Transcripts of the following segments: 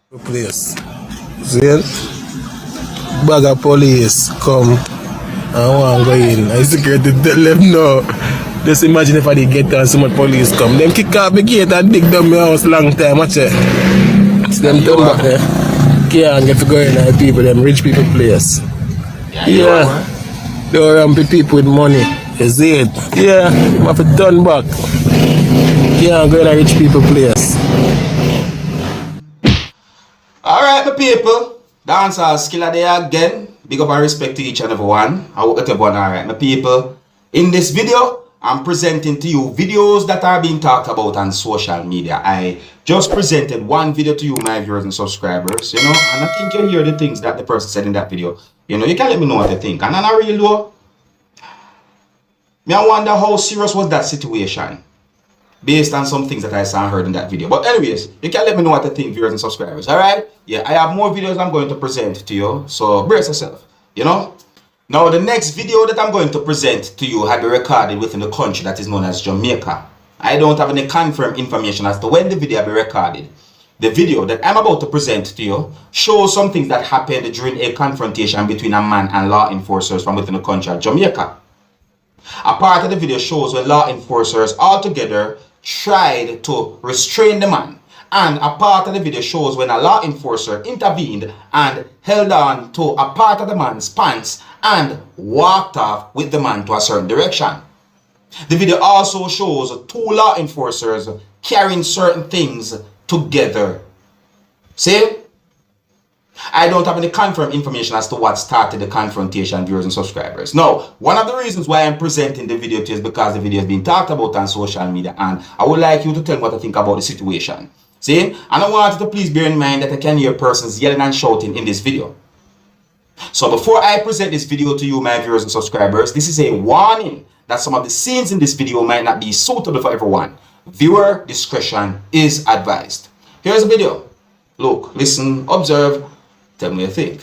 Place. See? Bag of police come and want go in. I security tell them no. Just imagine if I did get there and so much police come. Them kick out the gate and dig down my house long time. Watch it. It's them turn back there. Can't get to go in and people, them rich people place. Yeah. They run people with money. You see it? Yeah. You have to turn back. Can't go in a rich people place. Alright, my people. Dancehall skilla there again. Big up and respect to each and every one. I hope that everyone alright, my people. In this video, I'm presenting to you videos that are being talked about on social media. I just presented one video to you, my viewers and subscribers, and I think you hear the things that the person said in that video. You can let me know what you think. And I really do. I wonder how serious was that situation based on some things that I saw and heard in that video. But anyways, you can let me know what you think, viewers and subscribers. Alright? Yeah, I have more videos I'm going to present to you. So brace yourself. Now, the next video that I'm going to present to you had been recorded within the country that is known as Jamaica. I don't have any confirmed information as to when the video will be recorded. The video that I'm about to present to you shows some things that happened during a confrontation between a man and law enforcers from within the country of Jamaica. A part of the video shows when law enforcers altogether tried to restrain the man. And a part of the video shows when a law enforcer intervened and held on to a part of the man's pants and walked off with the man to a certain direction. The video also shows two law enforcers carrying certain things together. See? I don't have any confirmed information as to what started the confrontation, viewers and subscribers. Now, one of the reasons why I'm presenting the video to you is because the video is being talked about on social media, and I would like you to tell me what you think about the situation. See? And I want you to please bear in mind that I can hear persons yelling and shouting in this video. So before I present this video to you, my viewers and subscribers, this is a warning that some of the scenes in this video might not be suitable for everyone. Viewer discretion is advised. Here's the video. Look, listen, observe, tell me what you think.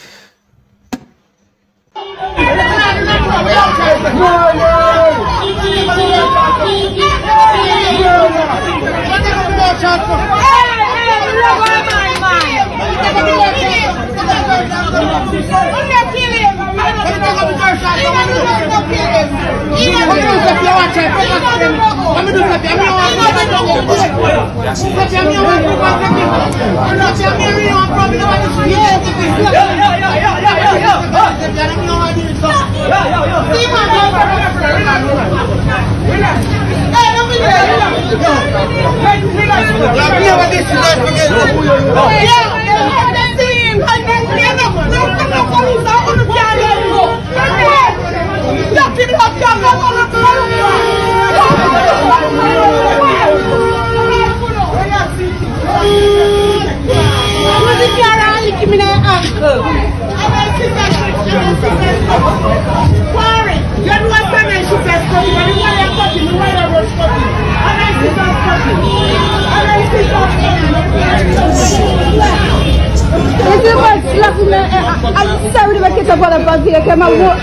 I'm sorry to get up on the bus here.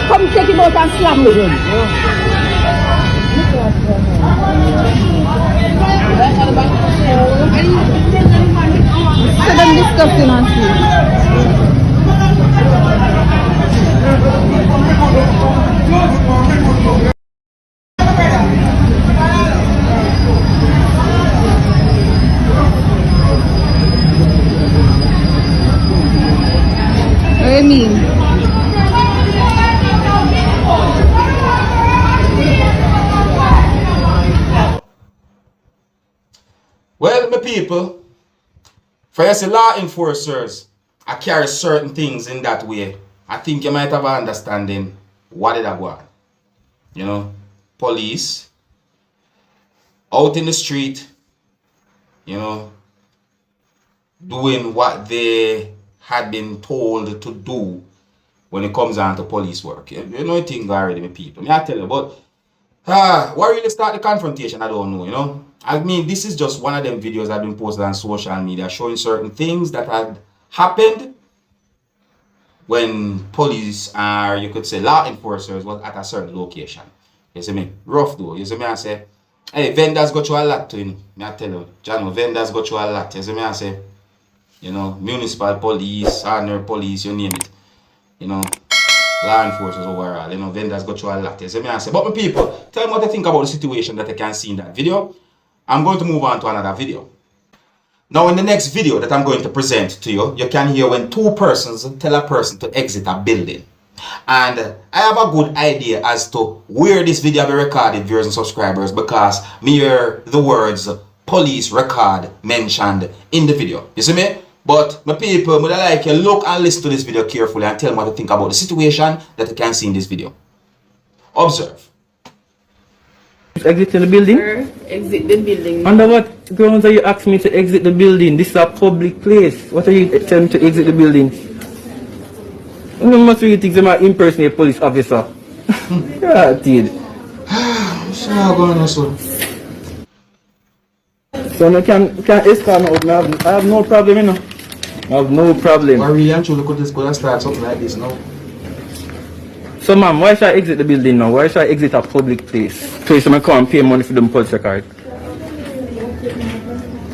Come take him out and slap me. So them disgusting on I mean, well, my people, for you see law enforcers, I carry certain things in that way. I think you might have an understanding what did I want. Police out in the street, doing what they had been told to do when it comes down to police work. You think already, my people. I tell you, but what really start the confrontation, I don't know, I mean, this is just one of them videos that have been posted on social media showing certain things that had happened when police or you could say law enforcers was at a certain location. You see me? Rough though. You see me? I say, hey, vendors go through a lot to him. I tell you, John, vendors go through a lot. You see me? I say, You know, municipal police, ordinary police, you name it. You know, law enforcement overall. You know, vendors go through a lot. You see me I say, but my people, tell me what you think about the situation that you can see in that video. I'm going to move on to another video. Now, in the next video that I'm going to present to you, you can hear when two persons tell a person to exit a building. And I have a good idea as to where this video will be recorded, viewers and subscribers, because me hear the words police record mentioned in the video. You see me? But my people, would I like you look and listen to this video carefully and tell me what you think about the situation that you can see in this video. Observe. Exit the building? Sir, exit the building. Under what grounds are you asking me to exit the building? This is a public place. What are you telling me to exit the building? You must really think I'm impersonate police officer. Yeah, dude. So now going on, so. So I can escort me out. I have no problem, you know. I have no problem. I really am truly could start something like this now. So ma'am, why should I exit the building now? Why should I exit a public place? So you come and pay money for the police record.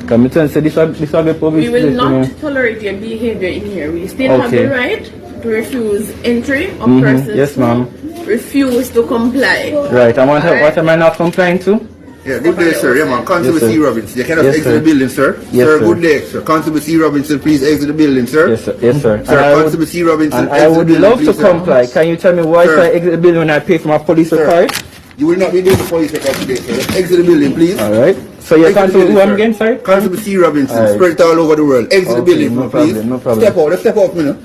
Can I tell you, this is a public We will place, not you know? tolerate your behavior in here. We still have Okay. the right to refuse entry of persons Yes, who ma'am. refuse to comply. Right, I want to, what am I not complying to? Yeah, good day, sir. Yeah, man. Constable Yes, C. sir. Robinson. You cannot Yes, exit sir. the building, sir. Yes, sir, sir. good day, sir. Constable C. Robinson, please exit the building, sir. Yes, sir. Yes, sir. Sir, Constable C. Robinson, And I exit would the building, love to please, sir. comply. Can you tell me why Sir. should I exit the building when I pay for my police Sir. record? You will not be doing the police record today, sir. Exit the building, please. Alright. So you're Exit the constable building, who I'm sir. again, sorry? Constable C. Robinson, Alright. spread it all over the world. Exit the Okay, building, no please. problem, no problem. Step out, let's step out, you know.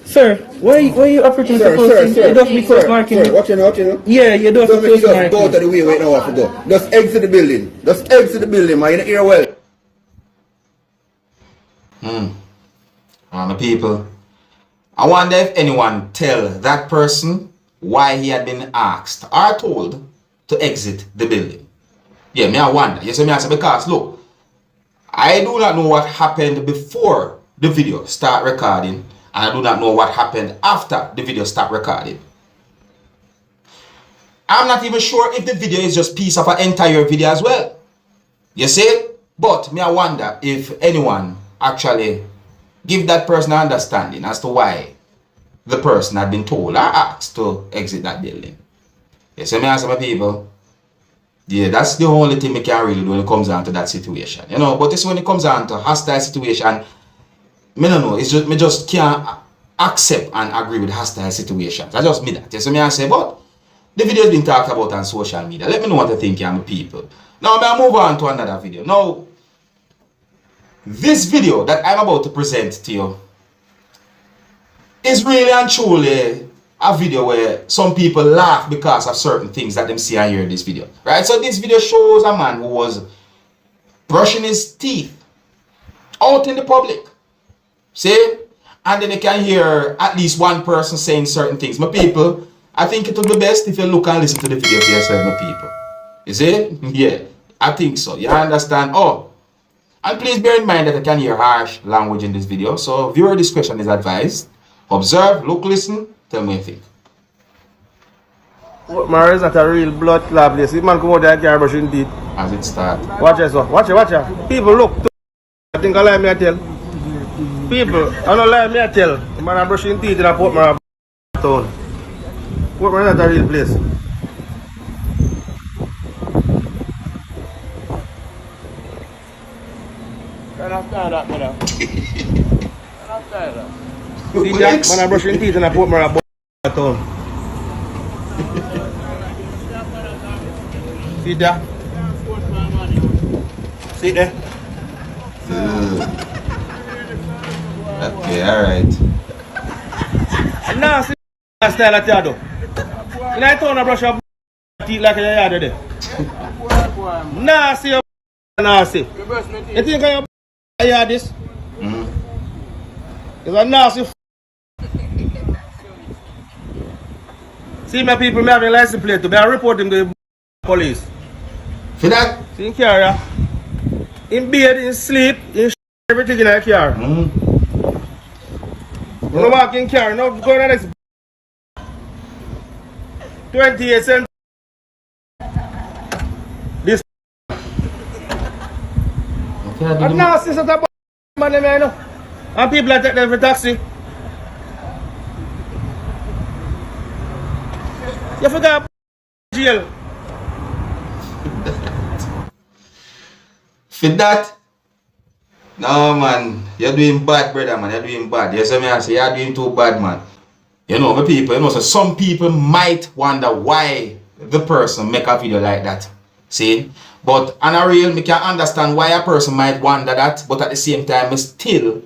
Sir, why you operating Sir, the post? sir, You sir. don't be close marking. Sir, watch you know. Yeah, you don't Don't be make you close just go out of marking. the way right now, I have to go. Just exit the building. Just exit the building, man. You don't hear well. My people, I wonder if anyone tell that person why he had been asked or told to exit the building. Yeah, me I wonder. You see me I say, because look, I do not know what happened before the video start recording, and I do not know what happened after the video stopped recording. I'm not even sure if the video is just piece of an entire video as well. You see? But me I wonder if anyone actually give that person an understanding as to why the person had been told or asked to exit that building. You see me I say, my people? Yeah, that's the only thing we can really do when it comes down to that situation. You know, but this when it comes down to hostile situation, me no know, it's just me just can't accept and agree with hostile situations. That's just me that. You see me I say, but the video has been talked about on social media. Let me know what you think, my people. Now I move on to another video. Now, this video that I'm about to present to you is really and truly a video where some people laugh because of certain things that them see and hear in this video. Right? So this video shows a man who was brushing his teeth out in the public. See? And then you can hear at least one person saying certain things. My people, I think it would be best if you look and listen to the video for yourself, my people. You see? Yeah, I think so. You understand? Oh, and please bear in mind that I can hear harsh language in this video, so viewer discretion is advised. Observe, look, listen, tell me what you think. My is not a real blood clot place. If man come out there and can't brush his teeth. As it starts. Watch it, sir. Watch it. People look. I think I lie me I tell. People, I don't lie me I tell. Man I'm brushing teeth in a Portmore town. Portmore is not a real place. See that? Man I'm brushing teeth in a Portmore town. See that? See there? Okay, alright. Nah, see that style that you do. You know, I told you brush your teeth like you had there. Nah, see your nasty. You think you had this? It's a nasty. See my people, me have a license plate to be a report him to the police. For that? See in car, in bed, in sleep, in everything in the car. You don't walk in car, no go to the next 28 cents. This Okay, I'm not sister that man, you know. And people are taking them for taxi. You forgot jail. For that, no man, you're doing bad, brother, man. You're doing bad. You see me, I say you're doing too bad, man. You know, my people, you know, so some people might wonder why the person make a video like that. See? But on a real, me can understand why a person might wonder that, but at the same time, I still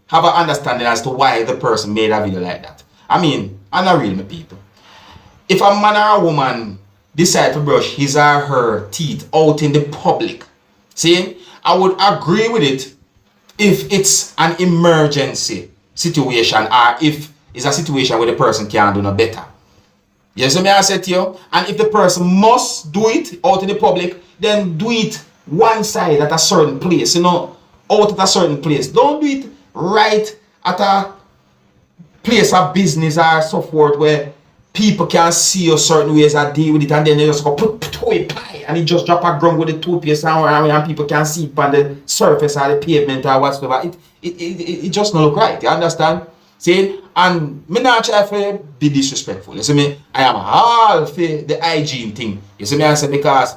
have an understanding as to why the person made a video like that. I mean, on a real, my people. If a man or a woman decide to brush his or her teeth out in the public, see, I would agree with it if it's an emergency situation or if it's a situation where the person can't do no better. Yes, so may I say to you, and if the person must do it out in the public, then do it one side at a certain place, you know, out at a certain place. Don't do it right at a place of business or so forth where people can see you certain ways and deal with it, and then they just go put pie and it just drop a ground with the toothpaste and people can see it on the surface or the pavement or whatsoever. It just don't look right, you understand? See, and me not try to be disrespectful. You see me, I am all for the hygiene thing. You see me, I say, because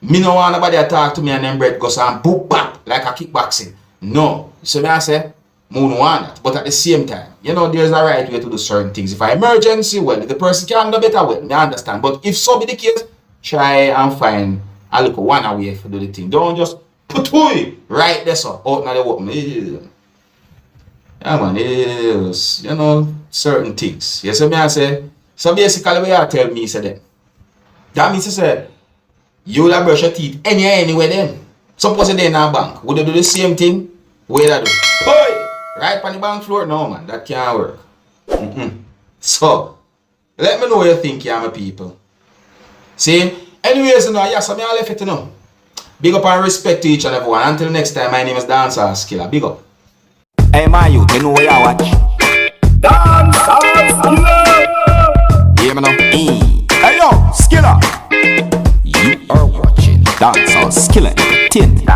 me no want nobody to talk to me and then bread goes and boop bap like a kickboxing. No. You see me, I say, I don't want that. But at the same time, you know, there's a right way to do certain things. If an emergency, well, if the person can do better, well, I understand. But if so be the case, try and find a little one away to do the thing. Don't just put it right there, so out now the open. Yeah, man, it is, you know, certain things. You see me, I say, so basically, what you tell me, say that. That means, say, you will brush your teeth anywhere then. Suppose you're in a bank, would you do the same thing? What you do? Hey! Right on the bank floor? No, man, that can't work. So, let me know what you think, yeah, my people. See? Anyways, you know, yeah, so me all left it, you know. Big up and respect to each and everyone. Until next time, my name is Dancehall Skilla. Big up. Hey, my youth, you know where you watch? Dancehall Skilla! Yeah, man, hey, yo, Skilla! You are watching Dancehall Skilla Entertainment.